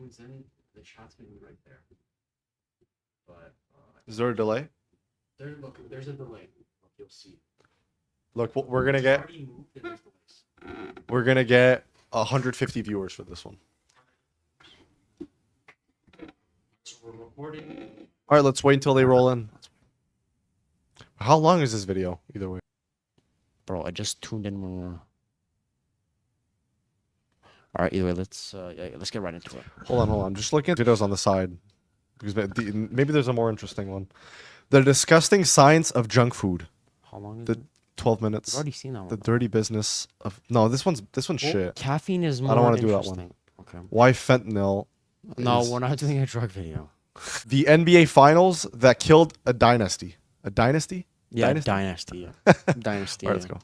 comes in, the shot's gonna be right there. But Is there a delay? there's a delay. Look, you'll see. Look, we're gonna It's get already moved and there's delays. 150 viewers for this one. So we're recording. All right, let's wait until they roll in. How long is this video? Either way. Bro, I just tuned in when we're... Alright, either way, let's get right into it. Hold on. Just looking at videos on the side because maybe there's a more interesting one. The disgusting science of junk food. How long is The it? 12 I've minutes. already seen that one. The dirty business of this one's Well, shit. Caffeine is more I don't want to do that interesting. one. Okay. Why fentanyl? No, is we're not doing a drug video. the NBA finals that killed a dynasty. A dynasty? Yeah, Dynasty? Dynasty. Yeah. Dynasty. All right, let's yeah. go.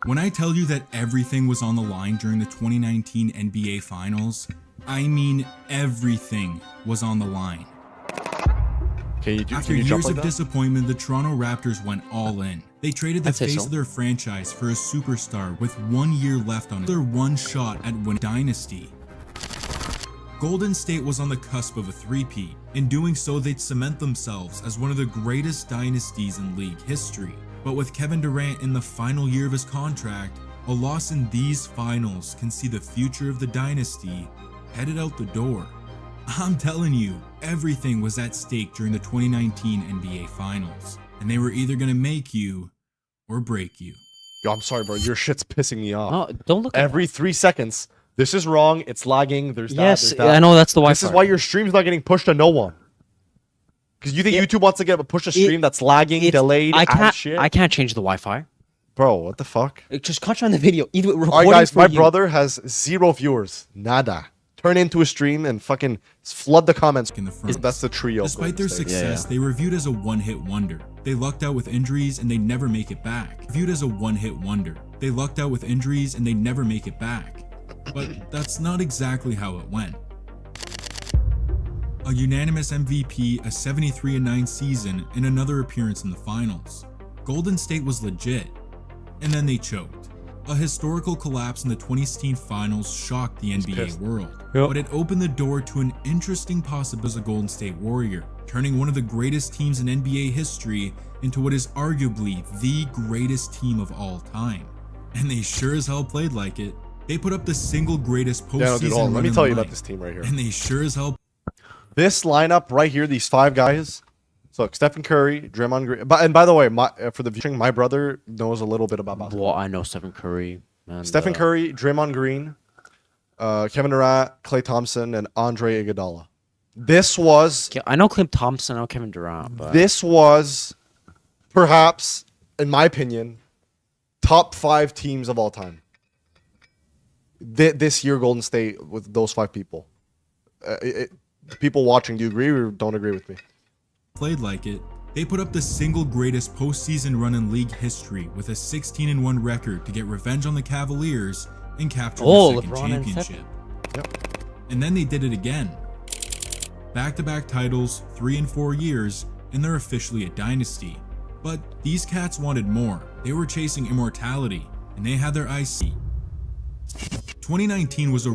When I tell you that everything was on the line during the 2019 NBA Finals, I mean everything was on the line. Can you After can you jump years like of that? disappointment, the Toronto Raptors went all in. They traded the I'd say face so. of their franchise for a superstar with 1 year left on their one shot at winning dynasty. Golden State was on the cusp of a three-peat. In doing so, they'd cement themselves as one of the greatest dynasties in league history. But with Kevin Durant in the final year of his contract, a loss in these finals can see the future of the dynasty headed out the door. I'm telling you, everything was at stake during the 2019 NBA Finals, and they were either going to make you or break you. Yo, I'm sorry, bro. Your shit's pissing me off. Oh, don't look at Every 3 seconds, this is wrong. It's lagging. There's that. Yes, There's that. I know that's the Wi-Fi. This is why your stream's not getting pushed to no one. Because you think YouTube wants to push a stream that's lagging, delayed, shit? I can't change the Wi-Fi. Bro, what the fuck? Just concentrate on the video. Either way, All right, recording guys, for my you. brother has 0 viewers. Nada. Turn into a stream and fucking flood the comments. In the front. That's the trio. Despite their Golden State. success, they were viewed as a one-hit wonder. They lucked out with injuries and they never make it back. Viewed as a one-hit wonder. They lucked out with injuries and they never make it back. But that's not exactly how it went. A unanimous MVP, a 73-9 season, and another appearance in the finals. Golden State was legit. And then they choked. A historical collapse in the 2016 finals shocked the NBA pissed. world. Yep. But it opened the door to an interesting possibility as a Golden State Warrior, turning one of the greatest teams in NBA history into what is arguably the greatest team of all time. And they sure as hell played like it. They put up the single greatest postseason Yeah, no, dude, hold on. run Let me in tell you about life. this team right here. And they sure as hell This lineup right here, these 5 guys. So look, Stephen Curry, Draymond Green. And by the way, for the viewing, my brother knows a little bit about basketball. Well, I know Stephen Curry. And, Stephen Curry, Draymond Green, Kevin Durant, Klay Thompson, and Andre Iguodala. This was I know Clint Thompson. I know Kevin Durant. But perhaps, in my opinion, top 5 teams of all time. This year, Golden State with those 5 people. People watching, do you agree or don't agree with me? played like it. They put up the single greatest postseason run in league history with a 16-1 record to get revenge on the Cavaliers and capture the second LeBron and championship. And then they did it again. Back-to-back titles, 3 and 4 years, and they're officially a dynasty. But these cats wanted more. They were chasing immortality, and they had their eyes set. 2019 was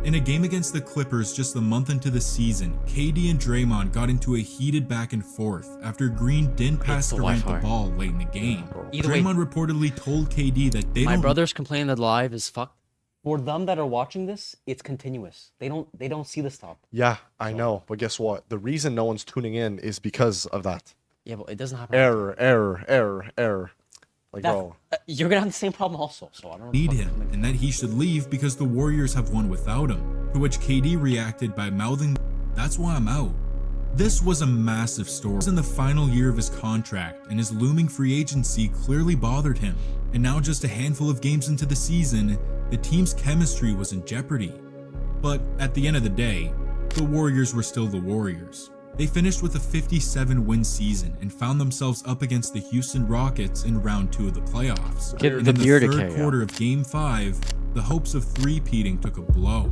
in a game against the Clippers just a month into the season. KD and Draymond got into a heated back and forth after Green didn't pass the Durant the Wi-Fi. ball late in the game. Either way, Draymond reportedly told KD that they my don't brother's complaining that live is fucked. For them that are watching this, it's continuous. They don't see the stop. Yeah, I know. But guess what? The reason no one's tuning in is because of that. Yeah, but it doesn't happen. Error. Like, That- bro. You're gonna have the same problem also. So I don't need him and that he should leave because the Warriors have won without him. To which KD reacted by mouthing, "That's why I'm out." This was a massive story. He was in the final year of his contract and his looming free agency clearly bothered him. And now just a handful of games into the season, the team's chemistry was in jeopardy. But at the end of the day, the Warriors were still the Warriors. They finished with a 57-win season and found themselves up against the Houston Rockets in round 2 of the playoffs. Get And the in the beer third decay, yeah. quarter of Game 5, the hopes of three-peating took a blow.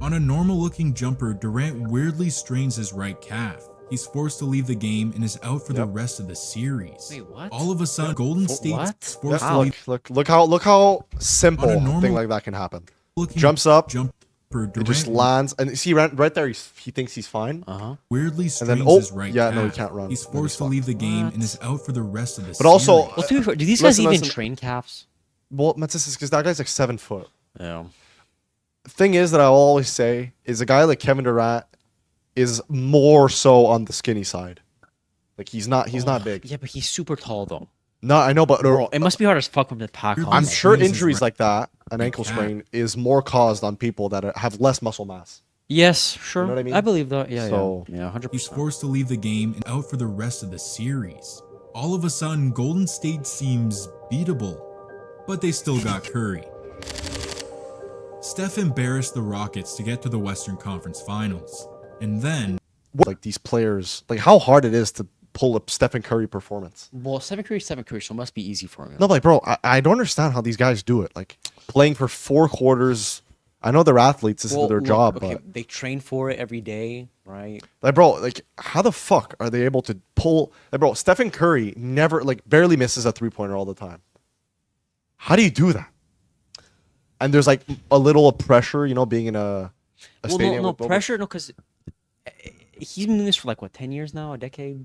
On a normal-looking jumper, Durant weirdly strains his right calf. He's forced to leave the game and is out for the rest of the series. Wait, what? All of a sudden, Golden State's what? forced to Yeah, leave. look how simple On a a normal- thing like that can happen. Looking Jumps up, jump For It just Durant lands, and see right there, he thinks he's fine. weirdly And strains then his right yeah, no, he calf. can't run. He's Then he's forced to fucked. leave the game What? and is out for the rest of the But also, series. Well, to be fair, do these guys Listen, even listen. train calves? Well, Matsis is because that guy's like 7 foot. Yeah. Thing is that I always say is a guy like Kevin Durant is more so on the skinny side. Like he's not big. Yeah, but he's super tall though. No, I know, but Bro, it must be hard as fuck from the pack. I'm I'm contact. sure Strains his injuries right- like that, an ankle calf. sprain, is more caused on people that have less muscle mass. Yes, sure. know what I mean? I believe that. Yeah, So- yeah, 100%. He's forced to leave the game and out for the rest of the series. All of a sudden, Golden State seems beatable, but they still got Curry. Steph embarrassed the Rockets to get to the Western Conference Finals, and then Like these players, like how hard it is to pull a Stephen Curry performance. Well, Stephen Curry, so it must be easy for him. No, like bro, I don't understand how these guys do it. Like playing for 4 quarters. I know they're athletes, this is their look, job, okay, but they train for it every day, right? like bro, like how the fuck are they able to pull? Like bro, Stephen Curry never like barely misses a 3-pointer all the time. How do you do that? And there's like a little pressure, you know, being in a Well, stadium. no with pressure, no, because he's been doing this for like what, 10 years now, a decade.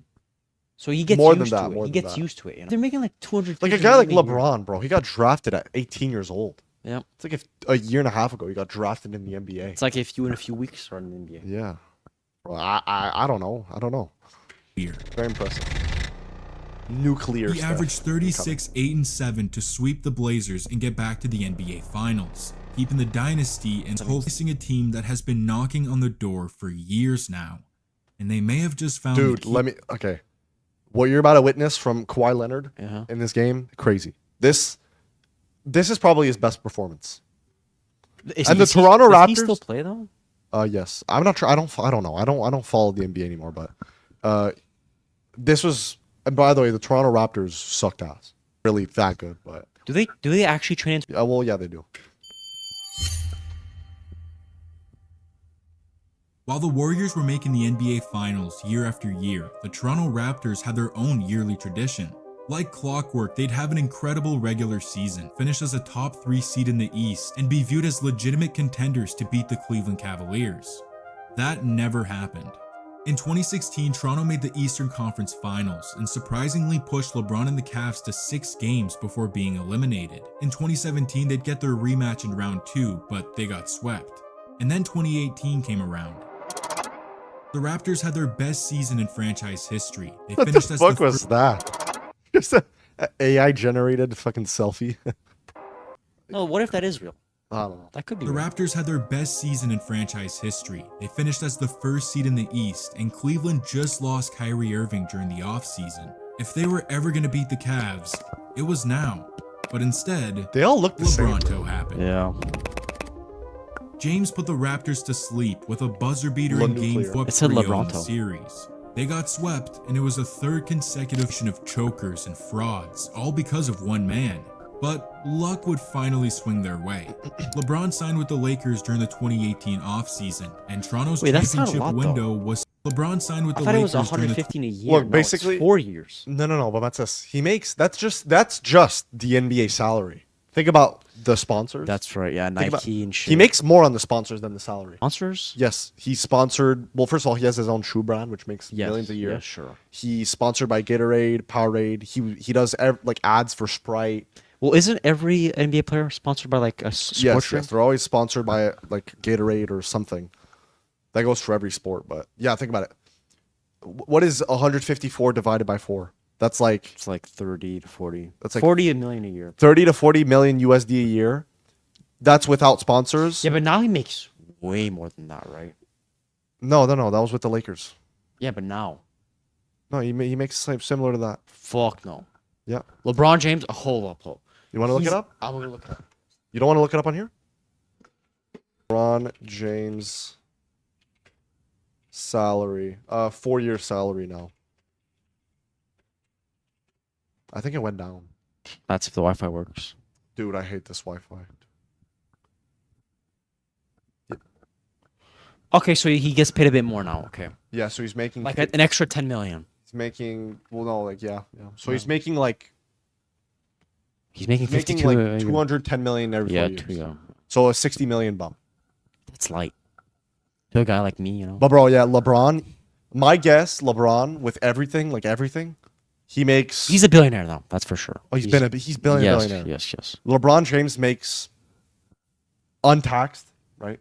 So he gets More than used that, to it. more He than gets that. used to it. You know? They're making like 200. Like a guy like LeBron, bro. He got drafted at 18 years old. Yeah, It's like if a year and a half ago he got drafted in the NBA. it's like if you in a few weeks start in the NBA. Yeah. Well, I don't know. I don't know. here. Very impressive. Nuclear. He Steph. averaged 36, 8, and 7 to sweep the Blazers and get back to the NBA Finals, keeping the dynasty and hosting a team that has been knocking on the door for years now. And they may have just found the Dude, key. let me. Okay. What you're about to witness from Kawhi Leonard Uh-huh. in this game, crazy. This is probably his best performance. And the Toronto Does he still Raptors- play though? Yes. I'm not sure. I don't know. I don't follow the NBA anymore, but this was. And by the way, the Toronto Raptors sucked ass. Really that good, but Do they actually train into? well, yeah, they do. While the Warriors were making the NBA Finals year after year, the Toronto Raptors had their own yearly tradition. Like clockwork, they'd have an incredible regular season, finish as a top 3 seed in the East, and be viewed as legitimate contenders to beat the Cleveland Cavaliers. That never happened. In 2016, Toronto made the Eastern Conference Finals and surprisingly pushed LeBron and the Cavs to 6 games before being eliminated. In 2017, they'd get their rematch in round 2, but they got swept. And then 2018 came around. The Raptors had their best season in franchise history. They What the finished as fuck the was that? Just a AI generated fucking selfie. No, what if that is real? I don't know. That could be. The real. Raptors had their best season in franchise history. They finished as the first seed in the East, and Cleveland just lost Kyrie Irving during the offseason. If they were ever going to beat the Cavs, it was now. But instead, They all look the same. LeBronto happened. Yeah. James put the Raptors to sleep with a buzzer beater in Game Nuclear. 4 It said in the LeBronto. series. They got swept, and it was a third consecutive season of chokers and frauds, all because of one man. But luck would finally swing their way. LeBron signed with the Lakers during the 2018 offseason, and Toronto's Wait, that's not a championship lot, though. window was LeBron signed with I the thought it Lakers was during the 115 a year. Look, No, basically- it's 4 years. No. But that's us. He makes that's just the NBA salary. Think about the sponsors. That's right. Yeah, Think about- Nike and shit. He makes more on the sponsors than the salary. sponsors. Yes, he's sponsored. Well, first of all, he has his own shoe brand, which makes Yes, millions a year. Yeah, sure. He's sponsored by Gatorade, Powerade. He does like ads for Sprite. Well, isn't every NBA player sponsored by like a sports Yes, drink? yes, they're always sponsored by like Gatorade or something. That goes for every sport, but yeah, think about it. What is 154 divided by 4? That's like It's like 30 to 40. That's like- 40 million a year. 30 to 40 million USD a year. That's without sponsors. Yeah, but now he makes way more than that, right? No, that was with the Lakers. Yeah, but now. No, he makes similar to that. Fuck no. Yeah. LeBron James, hold up. You want to look it up? I'm gonna look it up. You don't want to look it up on here? LeBron James salary. 4-year salary now. I think it went down. That's if the Wi-Fi works. Dude, I hate this Wi-Fi. Okay, so he gets paid a bit more now. Okay, Yeah, so he's making like an extra 10 million. he's making yeah. So he's making like He's making he's making 52. like 210 million every 4 yeah, years. yeah. So a 60 million bump. It's light. To a guy like me, you know. But bro, yeah, LeBron. My guess, LeBron with everything, like everything, he makes. He's a billionaire though. That's for sure. he's billionaire. Yes, yes, yes. LeBron James makes untaxed, right?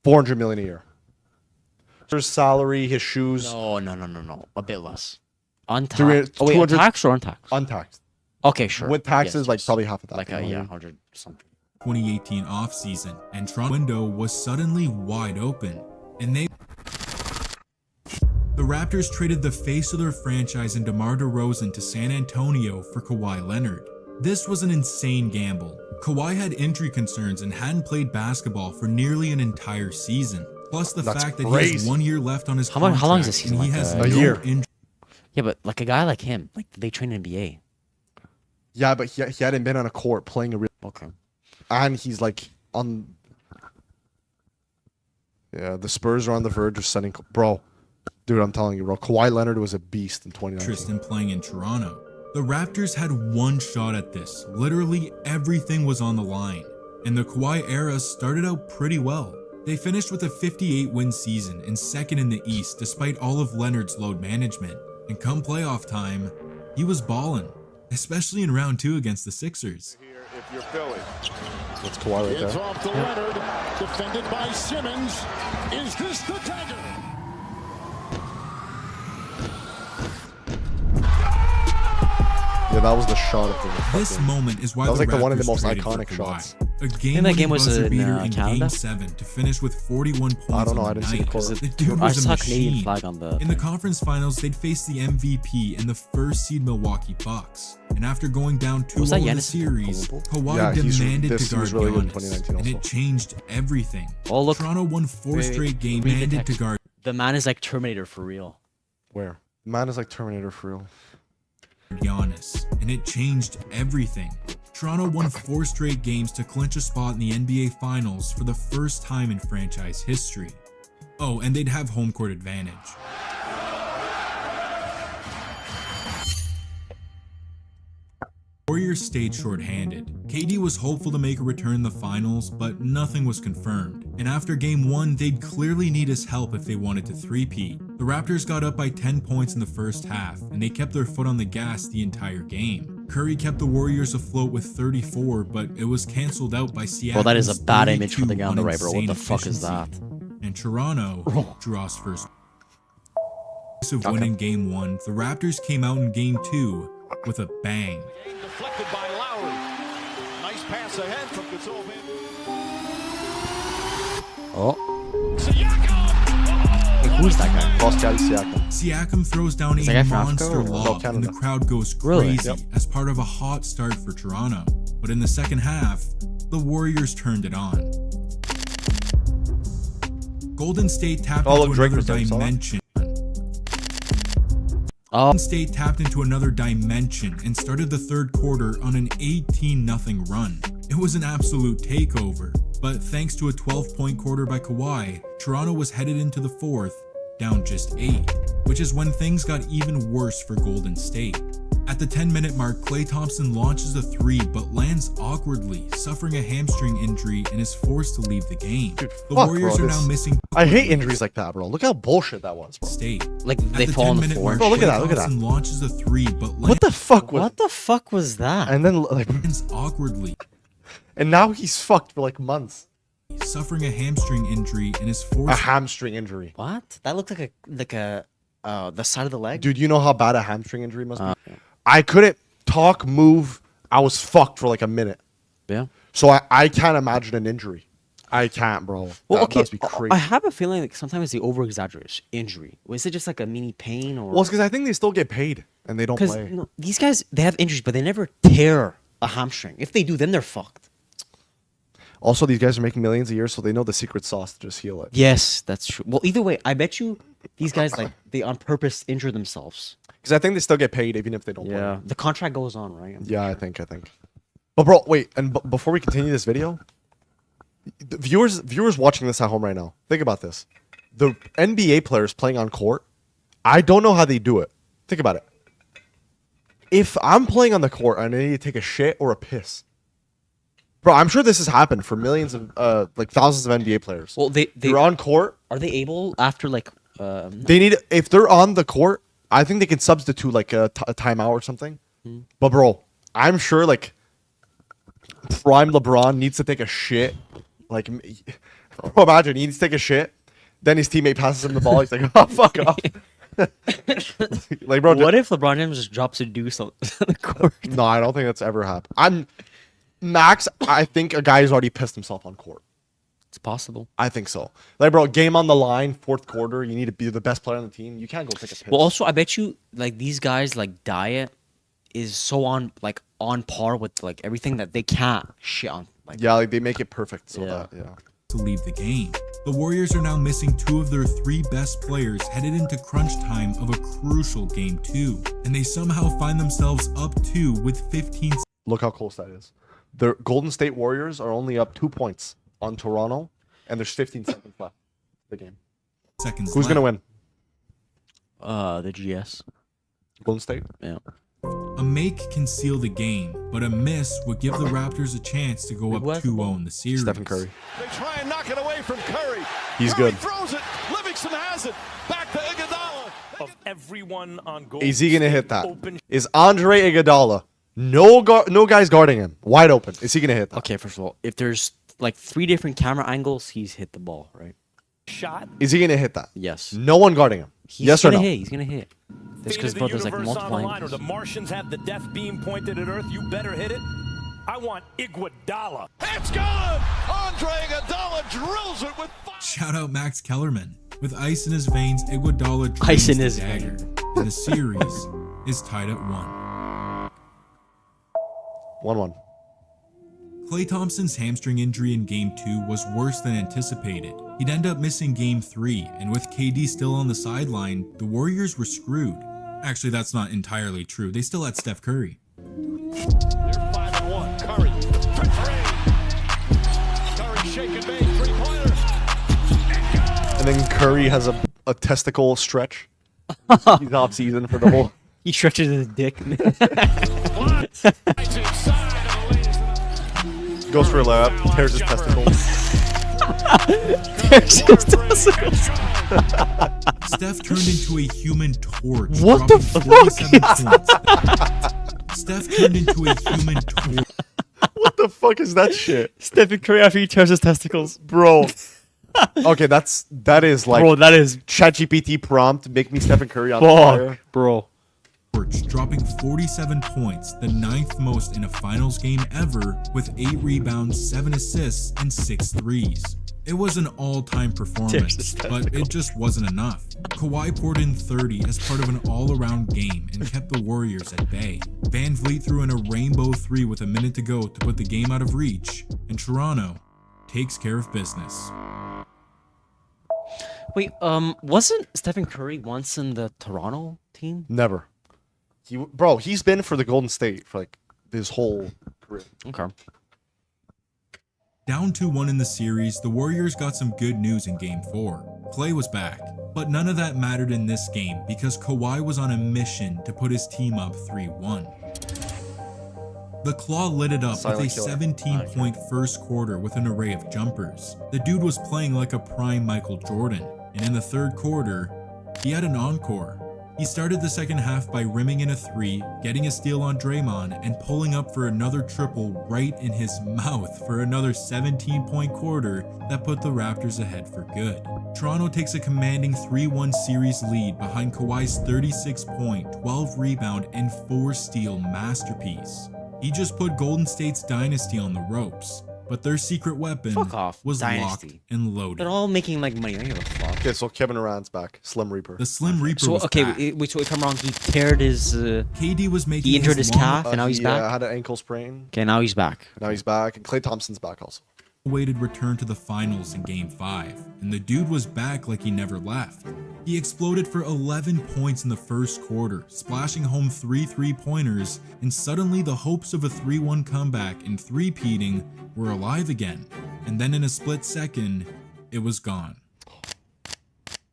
400 million a year. His salary, his shoes, No. A bit less. Three- Untaxed. Oh, wait, 200 untaxed or untaxed? untaxed. Okay, sure. With taxes, Yes, like yes. probably half of that. Like you know what I yeah, mean? 100 something. 2018 offseason, and Toronto window was suddenly wide open, and the Raptors traded the face of their franchise in DeMar DeRozan to San Antonio for Kawhi Leonard. This was an insane gamble. Kawhi had injury concerns and hadn't played basketball for nearly an entire season. Plus the That's fact that he has crazy. 1 year left on his How long is contract, the season? and he Like, has a no year. injury. Yeah, but like a guy like him, like they train in NBA. Yeah, but he hadn't been on a court playing a real. Okay. And he's like on. Yeah, the Spurs are on the verge of sending. Bro, dude, I'm telling you, bro. Kawhi Leonard was a beast in 2019. interest in playing in Toronto. The Raptors had one shot at this. Literally everything was on the line. And the Kawhi era started out pretty well. They finished with a 58-win season and second in the East despite all of Leonard's load management. And come playoff time, he was ballin', especially in round 2 against the Sixers. Here if you're Philly. That's Kawhi right It's there. off to Leonard, defended by Simmons. Is this the dagger? Yeah, that was the shot of the. This fucking- moment is why That was the like the one of the Raptors most traded for iconic Kawhi. shots. A that game-winning game was buzzer in, beater in Canada? Game 7 to finish with 41 points I don't know, on I the didn't see the night. court. The dude I was a saw Canadian machine. flag on the. In the conference finals, they'd face the MVP and the first seed Milwaukee Bucks. And after going down 2-0 Was that in the Giannis series, Antetokounmpo? Kawhi Yeah, demanded he to guard was really good in Giannis, 2019 and it also. changed everything. Oh, look. Toronto won 4 Wait, straight games, read the demanded to text. guard The man is like Terminator for real. Where? Man is like Terminator for real. Giannis, and it changed everything. Toronto won 4 straight games to clinch a spot in the NBA Finals for the first time in franchise history. Oh, and they'd have home court advantage. Warriors stayed short-handed. KD was hopeful to make a return in the finals, but nothing was confirmed. And after game 1, they'd clearly need his help if they wanted to three-peat. The Raptors got up by 10 points in the first half, and they kept their foot on the gas the entire game. Curry kept the Warriors afloat with 34, but it was cancelled out by Seattle. Bro, that is a bad image for the guy on the right, bro. What the fuck is that? And Toronto draws first. Of winning game 1, the Raptors came out in game 2 with a bang. Deflected by Lowry. Nice pass ahead from Gasol. Oh, Siakam! hey, who's that guy? Pascal Siakam. Siakam throws down Is a that guy from Africa monster or- lob, No, and the Canada. crowd goes Really? crazy Yep. as part of a hot start for Toronto. But in the second half, the Warriors turned it on. Golden State tapped Oh, look, into Drake another was there, saw that? dimension. Oh, Golden State tapped into another dimension and started the third quarter on an 18-0 run. It was an absolute takeover, but thanks to a 12-point quarter by Kawhi, Toronto was headed into the fourth, down just 8, which is when things got even worse for Golden State. At the 10-minute mark, Klay Thompson launches a 3 but lands awkwardly, suffering a hamstring injury and is forced to leave the game. Dude, The fuck, Warriors bro, are now this- missing I hate injuries like that, bro. Look how bullshit that was, bro. State. like At they the fall on the 10-minute floor. mark, Bro, look at Klay that, look at that. Thompson launches a 3 but What lands the fuck was? What the fuck was that? And then like, awkwardly, and now he's fucked for like months. suffering a hamstring injury and is A forced hamstring injury, What? That looked like a the side of the leg. dude. You know how bad a hamstring injury must be. Yeah. I couldn't talk, move. I was fucked for like a minute. Yeah. So I can't imagine an injury. I can't, bro. Well, That okay. must be crazy. I have a feeling like sometimes they over exaggerate injury. Was it just like a mini pain or? Well, it's because I think they still get paid and they don't Because play. these guys they have injuries, but they never tear a hamstring. If they do, then they're fucked. Also, these guys are making millions a year, so they know the secret sauce to just heal it. Yes, that's true. Well, either way, I bet you these guys like they on purpose injure themselves. Because I think they still get paid even if they don't play. The contract goes on, right? Yeah, I think. But bro, wait, and before we continue this video, the viewers watching this at home right now, think about this. The NBA players playing on court, I don't know how they do it. Think about it. If I'm playing on the court and I need to take a shit or a piss, Bro, I'm sure this has happened for millions of like thousands of NBA players. Well, they You're on court. are they able after like They need if they're on the court. I think they can substitute like a timeout or something. But bro, I'm sure like prime LeBron needs to take a shit. Like, bro, imagine he needs to take a shit. Then his teammate passes him the ball. He's like, "Oh, fuck off." Like, bro, what if LeBron James just drops a deuce on the court? no, I don't think that's ever happened. Max. I think a guy's already pissed himself on court. It's possible. I think so. Like, bro, game on the line, fourth quarter. You need to be the best player on the team. You can't go take a piss. Well, also, I bet you like these guys like diet is so on par with like everything that they can't shit on. Like, yeah, like they make it perfect. So Yeah. that to leave the game. The Warriors are now missing 2 of their 3 best players headed into crunch time of a crucial game 2, and they somehow find themselves up 2 with 15 Look how close that is. The Golden State Warriors are only up 2 points on Toronto, and there's 15 seconds left in the game. seconds Who's left. gonna win? the GS. Golden State. Yeah. A make can seal the game, but a miss would give the Raptors a chance to go up Who has the 2-0 in the series. Stephen Curry. They try and knock it away from Curry. He's Curry good. throws it. Livingston has it. Back to Iguodala. Of everyone on goal. Is he gonna hit that? Open. Is Andre Iguodala? No guys guarding him. Wide open. Is he gonna hit that? Okay, first of all, if there's like 3 different camera angles, he's hit the ball, right? Shot. Is he gonna hit that? Yes. No one guarding him. He's Yes or gonna no? hit. He's gonna hit. That's Fate because of the bro, there's like universe multiple on the line, or angles. the Martians have the death beam pointed at Earth. You better hit it. I want Iguodala. It's gone. Andre Iguodala drills it with fire. Shout out Max Kellerman. With ice in his veins, Iguodala Ice in drains his the dagger. And the series is tied at 1. 1-1. Klay Thompson's hamstring injury in Game 2 was worse than anticipated. He'd end up missing Game 3, and with KD still on the sideline, the Warriors were screwed. Actually, that's not entirely true. They still had Steph Curry. They're 5-1. Curry for 3. Curry shaking made 3-pointer. And then Curry has a testicle stretch. He's off season for the whole. He stretches his dick. It's inside of the ladies. Goes for a layup. Tears his testicles. Steph turned into a human torch. What the dropping 47 points. Steph turned into a human torch. What the fuck is that shit, Stephen Curry after he tears his testicles, bro? Okay, that is like bro. That is ChatGPT prompt. Make me Stephen Curry on fire. fuck, bro. Dropping 47 points, the 9th most in a finals game ever, with 8 rebounds, 7 assists, and 6 threes. It was an all-time performance, but it just wasn't enough. Kawhi poured in 30 as part of an all-around game and kept the Warriors at bay. Van Vliet threw in a rainbow 3 with a minute to go to put the game out of reach, and Toronto takes care of business. Wait, wasn't Stephen Curry once in the Toronto team? Never. Bro, he's been for the Golden State for like his whole career. Okay. Down 2-1 in the series, the Warriors got some good news in Game 4. Klay was back, but none of that mattered in this game because Kawhi was on a mission to put his team up 3-1. The Claw lit it up Silent with a killer. 17-point first quarter with an array of jumpers. The dude was playing like a prime Michael Jordan, and in the third quarter, he had an encore. He started the second half by rimming in a 3, getting a steal on Draymond, and pulling up for another triple right in his mouth for another 17-point quarter that put the Raptors ahead for good. Toronto takes a commanding 3-1 series lead behind Kawhi's 36-point, 12-rebound, and 4-steal masterpiece. He just put Golden State's dynasty on the ropes, but their secret weapon Fuck off, was dynasty. locked and loaded. They're all making like money. I don't give a fuck. Okay, so Kevin Durant's back. Slim Reaper. The Slim Reaper So was okay, back. wait. So if I'm wrong, he teared his. KD was making He injured his long calf, and now he's he, back. had an ankle sprain. Okay, now he's back. Now he's back, and Klay Thompson's back also. awaited return to the finals in Game 5, and the dude was back like he never left. He exploded for 11 points in the first quarter, splashing home 3 3-pointers, and suddenly the hopes of a 3-1 comeback and three-peating were alive again. And then in a split second, it was gone.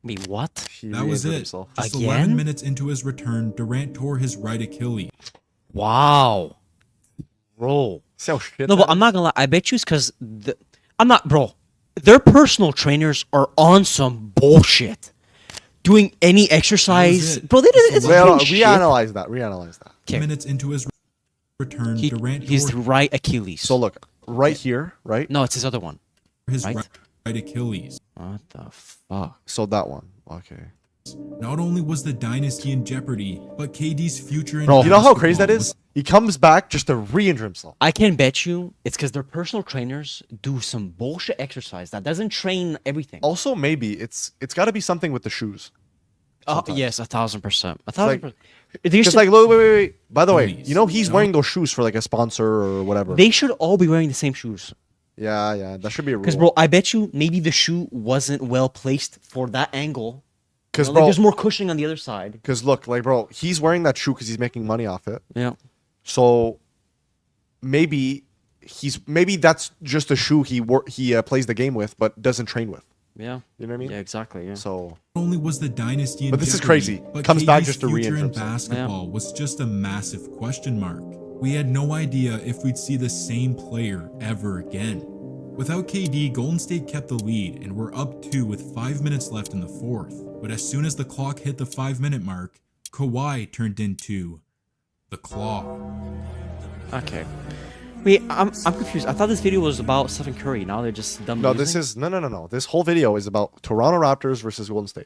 Wait, what? He That was re-injured it. himself. Just Again? 11 minutes into his return, Durant tore his right Achilles. Wow. Bro, See how shit No, that but I'm is? not gonna lie. I bet you it's because I'm not, bro. Their personal trainers are on some bullshit. Doing any exercise, it. bro. They didn't. It's Wait, not hold on, shit. reanalyze that. Reanalyze that. Okay. Minutes into his return, He, Durant he's tore right Achilles. So look, right here, right? No, it's his other one. his right? right Achilles. What the fuck? So that one. Okay. Not only was the dynasty in jeopardy, but KD's future in Bro, you know how crazy basketball that is? He comes back just to re-injure himself. I can bet you it's because their personal trainers do some bullshit exercise that doesn't train everything. Also, maybe it's got to be something with the shoes. sometimes. Yes, 1,000%. Like- 1,000%. They Just should, like, look, wait. By the way, Please, you know he's you know? wearing those shoes for like a sponsor or whatever. they should all be wearing the same shoes. Yeah, that should be a rule. Because, bro, I bet you maybe the shoe wasn't well placed for that angle. Because You know, like, there's more cushioning on the other side. because look, like, bro, he's wearing that shoe because he's making money off it. Yeah. So maybe that's just a shoe he plays the game with, but doesn't train with. Yeah. You know what I mean? Yeah, exactly. Yeah. So Not only was the dynasty in But this is jeopardy, crazy. but Comes back KD's just to future re-injure in himself. basketball was just a massive question mark. We had no idea if we'd see the same player ever again. Without KD, Golden State kept the lead and were up 2 with 5 minutes left in the fourth. But as soon as the clock hit the 5-minute mark, Kawhi turned into the Claw. Okay. Wait, I'm confused. I thought this video was about Stephen Curry. Now they're just dumb. no, this is no. This whole video is about Toronto Raptors versus Golden State.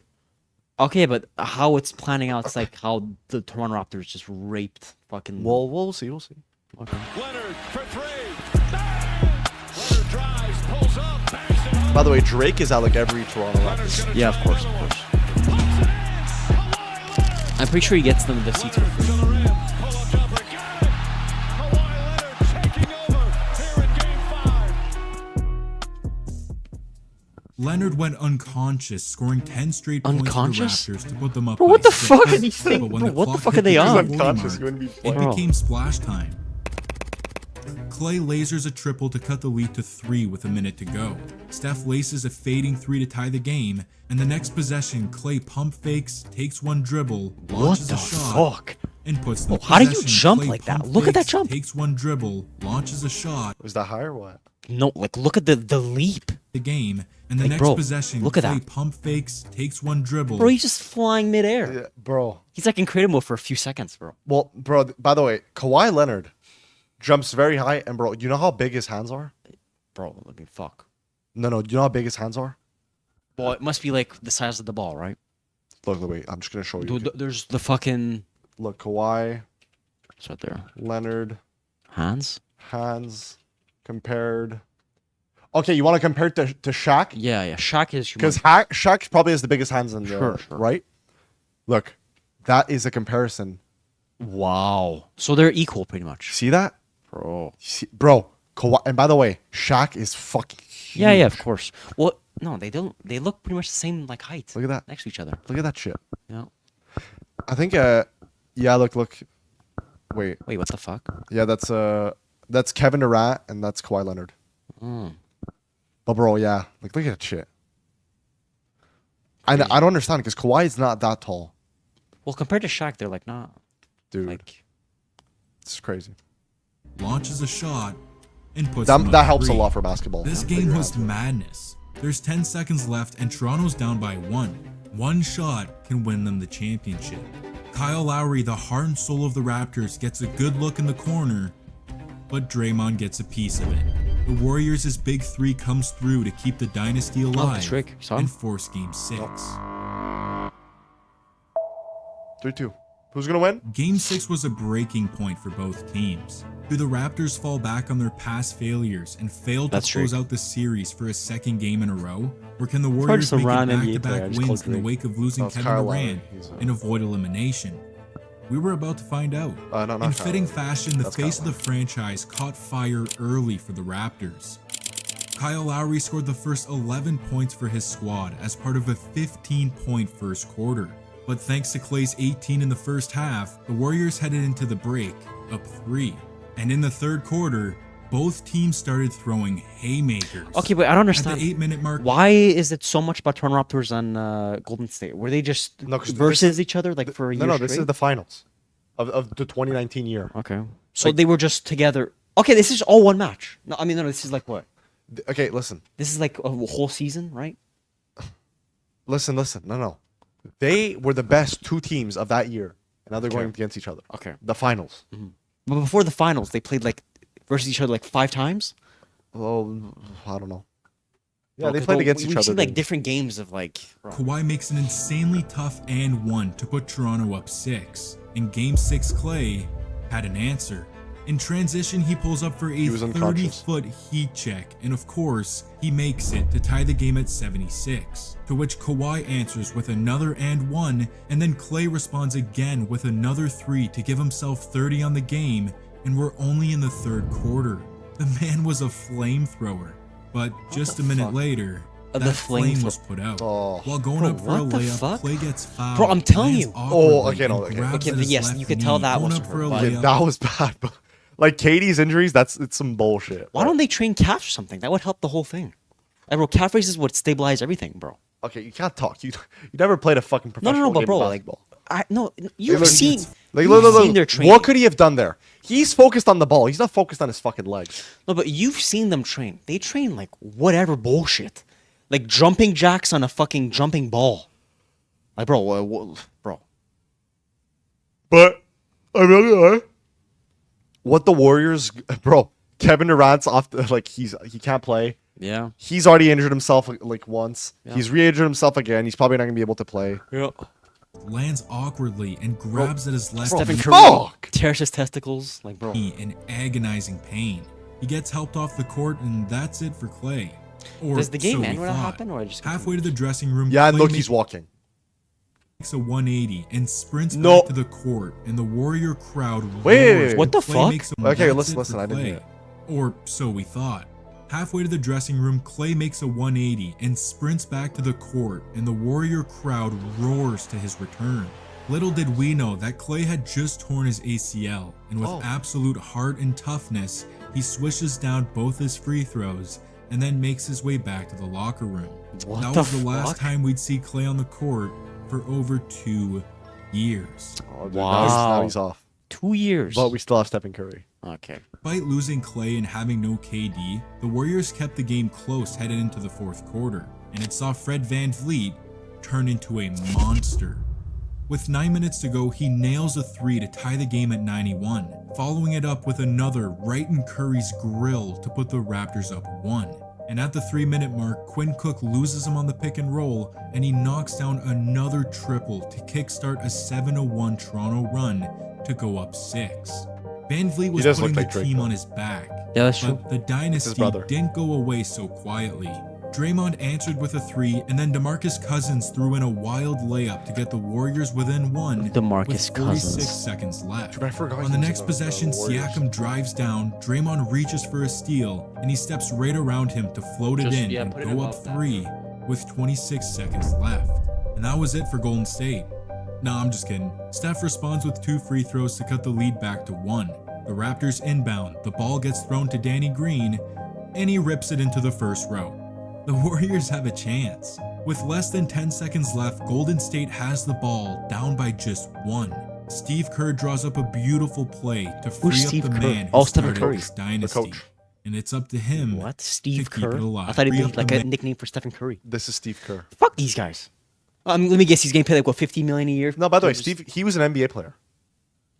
Okay, but how it's planning out, it's like how the Toronto Raptors just raped fucking. Well, we'll see. Okay. Leonard for three. Leonard drives, pulls up, banks it up. By the way, Drake is at like every Toronto Raptors. Yeah, of course, of course. I'm pretty sure he gets them the seats for free. To the rim, pull-up jumper, got it. Kawhi Leonard taking over here in Game 5. Leonard went unconscious, scoring 10 straight points Unconscious? for the Raptors to put them up Bro, by what the 6. fuck are these But things? when Bro, what the clock fuck hit are they the on? 40 Unconscious, mark, you wouldn't be it playing. became splash time. Clay lasers a triple to cut the lead to 3 with a minute to go. Steph laces a fading 3 to tie the game, and the next possession, Clay pump fakes, takes one dribble, What launches the a shot, fuck? and puts the Oh, how do you possession. jump Clay like that? pump Look at that fakes, jump. Takes one dribble, launches a shot, Was that high or what? No, like look at the leap. the game, and the Like, next bro, possession, look at Clay that. pump fakes, takes one dribble. Bro, he's just flying midair. Yeah, bro. He's like in creative mode for a few seconds, bro. Well, bro. By the way, Kawhi Leonard jumps very high, and bro, you know how big his hands are? Bro, I mean, fuck. No. Do you know how big his hands are? Well, it must be like the size of the ball, right? Look, wait. I'm just gonna show you. Dude, there's the fucking. Look, Kawhi It's right there. Leonard Hands? hands compared. Okay, you want to compare it to Shaq? Yeah. Shaq is Because humongous. Shaq probably has the biggest hands in the Sure. right. Look, that is a comparison. Wow. So they're equal, pretty much. See that, Bro. bro? Kawhi, and by the way, Shaq is fucking. Huge. Yeah, of course. Well, no, they don't. They look pretty much the same, like height. Look at that. Next to each other. Look at that shit. Yeah. I think. Yeah. Look. Wait. Wait, what the fuck? Yeah. That's Kevin Durant and that's Kawhi Leonard. Mm. But bro, yeah. Like, look at that shit. I don't understand because Kawhi is not that tall, Well, compared to Shaq, they're like not. dude. Like, It's crazy. Launches a shot and puts them That up helps a 3. lot for basketball. This That game your was hands are- madness. There's 10 seconds left and Toronto's down by 1. One shot can win them the championship. Kyle Lowry, the heart and soul of the Raptors, gets a good look in the corner, but Draymond gets a piece of it. The Warriors' big 3 comes through to keep the dynasty alive it's Rick. Saw him. and force Game 6. 3-2. Who's gonna win? Game 6 was a breaking point for both teams. Do the Raptors fall back on their past failures and fail to That's close Drake. out the series for a second game in a row? Or can the probably Warriors just a make it random NBA player. I back-to-back just wins called in the Drake. wake of losing That's Kevin Kyle Lowry. Durant He's, and avoid elimination? We were about to find out. No, not In Kyle fitting Lowry. fashion, the That's face Kyle of the franchise caught fire early for the Raptors. Kyle Lowry scored the first 11 points for his squad as part of a 15-point first quarter. But thanks to Clay's 18 in the first half, the Warriors headed into the break, up 3. And in the third quarter, both teams started throwing haymakers. okay, but I don't At understand. the 8-minute mark, Why is it so much about Toronto Raptors and Golden State? Were they just No, 'cause this versus each other like for a year No, this straight? is the finals of the 2019 year. Okay. So they were just together Okay, this is all one match. No, I mean, no, this is like what? Okay, listen. This is like a whole season, right? Listen. No. They were the best two teams of that year. And now they're going against each other. Okay. The finals. But before the finals, they played like versus each other like 5 times. Oh, I don't know. Yeah, Bro, they 'cause, played bro, against each we've other. seen like then. different games of like. Bro. Kawhi makes an insanely tough and one to put Toronto up 6. In Game 6, Clay had an answer. In transition, he pulls up for a was unconscious. 30-foot heat check, and of course, he makes it to tie the game at 76. To which Kawhi answers with another and one, and then Clay responds again with another 3 to give himself 30 on the game, and we're only in the 3rd quarter. The man was a flamethrower, but just a minute later, The that flame flamethrower. was put out. Oh. While going Bro, up for a what the layup, fuck? Clay gets fouled. Bro, I'm telling lands you. awkwardly Oh, okay, no, and okay. grabs Okay, at but his yes, left you could tell knee, that going wasn't up for her, a but- Okay, layup. that was bad. But like Katie's injuries, it's some bullshit. Why don't they train calf or something? That would help the whole thing. Like, bro, calf raises would stabilize everything, bro. Okay, you can't talk. You never played a fucking No, professional but game bro, of like, basketball. you've look, seen, Like, you've look, seen their training. what could he have done there? He's focused on the ball. He's not focused on his fucking legs. No, but you've seen them train. They train like whatever bullshit, like jumping jacks on a fucking jumping ball. Like, bro, bro. But I mean, what the Warriors, bro? Kevin Durant's off. Like he can't play. Yeah. He's already injured himself like once. Yeah. He's re-injured himself again. He's probably not gonna be able to play. Yeah. Lands awkwardly and grabs at his left Stephen knee Curry Fuck! tears his testicles. Like, bro. in agonizing pain. He gets helped off the court, and that's it for Clay. Or Does the game so we end when that thought. happened, or it just Halfway to the dressing room, Yeah, and Clay look, he's walking. makes a 180 and sprints No. back to the court, and the Warrior crowd Wait, roars. what the Clay fuck? makes a- Okay, that's listen, it listen, for I didn't Clay. hear it. Or so we thought. Halfway to the dressing room, Clay makes a 180 and sprints back to the court, and the Warrior crowd roars to his return. Little did we know that Clay had just torn his ACL, and with Oh. absolute heart and toughness, he swishes down both his free throws and then makes his way back to the locker room. What that the was the last fuck? time we'd see Clay on the court for over 2 years. Oh, dude, Wow. Now he's off. 2 years. But we still have Stephen Curry. Okay. Despite losing Clay and having no KD, the Warriors kept the game close headed into the 4th quarter, and it saw Fred VanVleet turn into a monster. With 9 minutes to go, he nails a 3 to tie the game at 91, following it up with another right in Curry's grill to put the Raptors up 1. And at the 3-minute mark, Quinn Cook loses him on the pick and roll, and he knocks down another triple to kickstart a 7-1 Toronto run to go up 6. VanVleet was does putting look the like Drake, team though. on his back, Yeah, that's true. but the dynasty brother. didn't go away so quietly. Draymond answered with a 3, and then DeMarcus Cousins threw in a wild layup to get the Warriors within 1 DeMarcus with 46 Cousins. seconds left. Dude, I forgot On he the was next in the possession, Warriors. Siakam drives down, Draymond reaches for a steal, and he steps right around him to float it in and go up 3 with 26 seconds left. And that was it for Golden State. Nah, I'm just kidding. Steph responds with 2 free throws to cut the lead back to 1. The Raptors inbound, the ball gets thrown to Danny Green, and he rips it into the first row. The Warriors have a chance. With less than 10 seconds left, Golden State has the ball down by just 1. Steve Kerr draws up a beautiful play to free up Steve the Kerr? man who Oh, Stephen started Curry. this dynasty. coach. And it's up to him What? to Steve keep it Kerr? alive. I thought Free he'd up be like the a man. nickname for Stephen Curry. This is Steve Kerr. Fuck these guys. Let me guess. He's getting paid like what, 50 million a year? No, by the way, Just- Steve, he was an NBA player.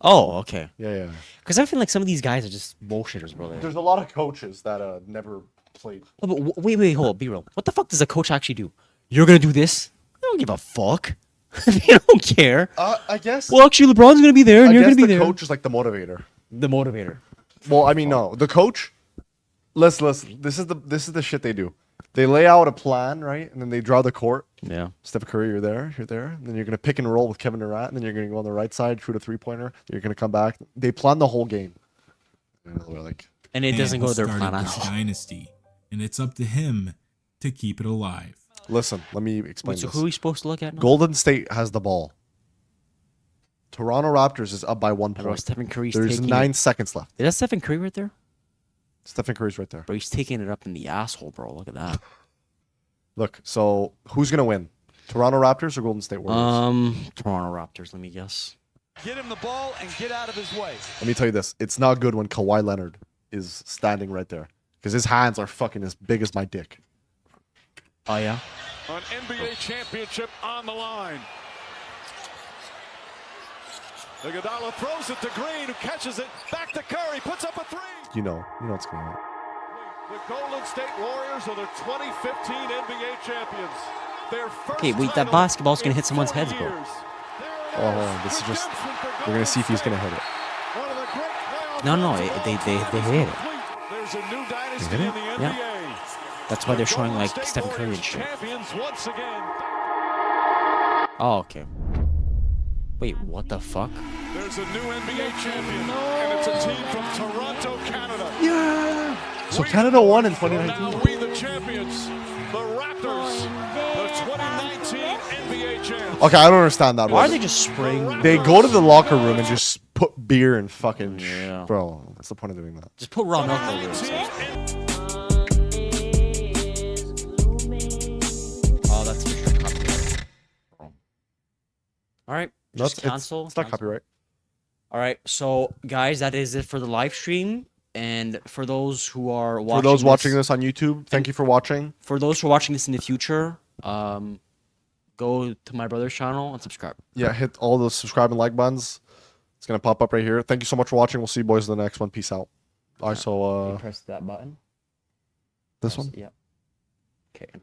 Oh, okay. Yeah. Because I feel like some of these guys are just bullshitters, bro. There's a lot of coaches that never played. Oh, but wait, hold on, be real. What the fuck does a coach actually do? You're gonna do this? I don't give a fuck. They don't care. I guess. Well, actually, LeBron's gonna be there, and I you're guess gonna be the there. coach is like the motivator. The motivator. Well, I mean, no, the coach. Listen. This is the shit they do. They lay out a plan, right, and then they draw the court. Yeah. Steph Curry, you're there, and then you're gonna pick and roll with Kevin Durant, and then you're gonna go on the right side, shoot a 3-pointer. You're gonna come back. They plan the whole game. And they're like, And it Man doesn't who go their started plan this out. dynasty, and it's up to him to keep it alive. listen, let me explain Wait, so this. who are we supposed to look at now? Golden State has the ball. Toronto Raptors is up by 1 Bro, point. Stephen Curry's There's taking 9 it. seconds left. Is that Stephen Curry right there? Stephen Curry's right there. Bro, he's taking it up in the asshole, bro. Look at that. Look, so who's gonna win? Toronto Raptors or Golden State Warriors? Toronto Raptors. Let me guess. Get him the ball and get out of his way. Let me tell you this: it's not good when Kawhi Leonard is standing right there because his hands are fucking as big as my dick. Oh yeah. An NBA championship on the line. Iguodala throws it to Green, who catches it. Back to Curry, puts up a three. You know what's going on. The Golden State Warriors are the 2015 NBA champions. Their first Okay, wait, that title basketball's gonna in hit someone's 40 heads, bro. years. Oh, hold on, this is just. We're gonna see if he's gonna hit it. One of the great playoff No, runs they of hit it. There's a new dynasty hit in it? the NBA. Yeah. That's why they're showing Golden like State Stephen Curry and Warriors shit. champions once again. Oh, okay. Wait, what the fuck? There's a new NBA champion, and it's a team from Toronto, Canada. Yeah. So Canada won in Now 2019. we the champions, the Raptors, the 2019 NBA champs. Okay, I don't understand that. Why are bro. they just spraying? They go to the locker room and just put beer and fucking. Yeah. Bro, what's the point of doing that? Just put raw milk over it. 2019 Oh, that's for sure copyright. All right, No, just cancel. It's not cancel. copyright. All right, so guys, that is it for the live stream. And for those who are For watching, those watching this on YouTube, thank you for watching. for those who are watching this in the future, go to my brother's channel and subscribe. Yeah, hit all the subscribe and like buttons. It's gonna pop up right here. Thank you so much for watching. We'll see you boys in the next one. Peace out. All right, so Press that button. this one. Yep. Okay.